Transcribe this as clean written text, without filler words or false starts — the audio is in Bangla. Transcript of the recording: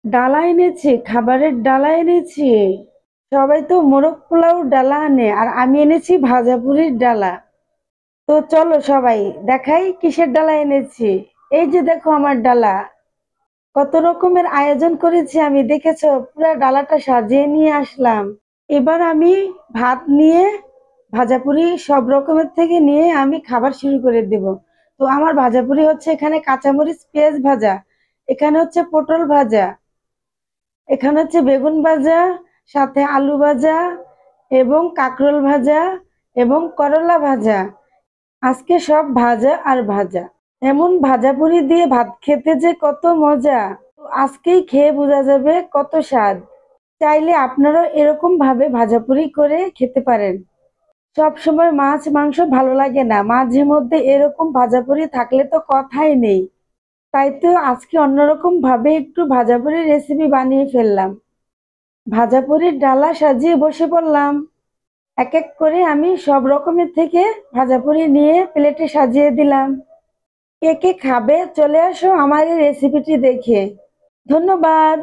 ডালা এনেছি, খাবারের ডালা এনেছি। সবাই তো মোরগ পোলাও ডালা আনে, আর আমি এনেছি ভাজাপুরির ডালা। তো চলো সবাই দেখাই কিসের ডালা এনেছি। এই যে দেখো আমার ডালা, কত রকমের আয়োজন করেছি আমি, দেখেছো? পুরো ডালাটা সাজিয়ে নিয়ে আসলাম। এবার আমি ভাত নিয়ে ভাজাপুরি সব রকমের থেকে নিয়ে আমি খাবার শুরু করে দেব। তো আমার ভাজাপুরি হচ্ছে এখানে কাঁচামরিচ পেঁয়াজ ভাজা, এখানে হচ্ছে পটল ভাজা, এখানে হচ্ছে বেগুন ভাজা, সাথে আলু ভাজা এবং কাঁকরোল ভাজা এবং করলা ভাজা। আজকে সব ভাজা আর ভাজা। এমন ভাজাপুরি দিয়ে ভাত খেতে যে কত মজা, আজকেই খেয়ে বোঝা যাবে কত স্বাদ। চাইলে আপনারাও এরকম ভাবে ভাজাপুরি করে খেতে পারেন। সব সময় মাছ মাংস ভালো লাগে না, মাঝে মধ্যে এরকম ভাজাপুরি থাকলে তো কথাই নেই। তাই তো আজকে অন্যরকম ভাবে একটু ভাজাপুরির রেসিপি বানিয়ে ফেললাম। ভাজাপুরির ডালা সাজিয়ে বসে পড়লাম। এক এক করে আমি সব রকমের থেকে ভাজাপুরি নিয়ে প্লেটে সাজিয়ে দিলাম। কে কে খাবে চলে আসো আমার এই রেসিপিটি দেখে। ধন্যবাদ।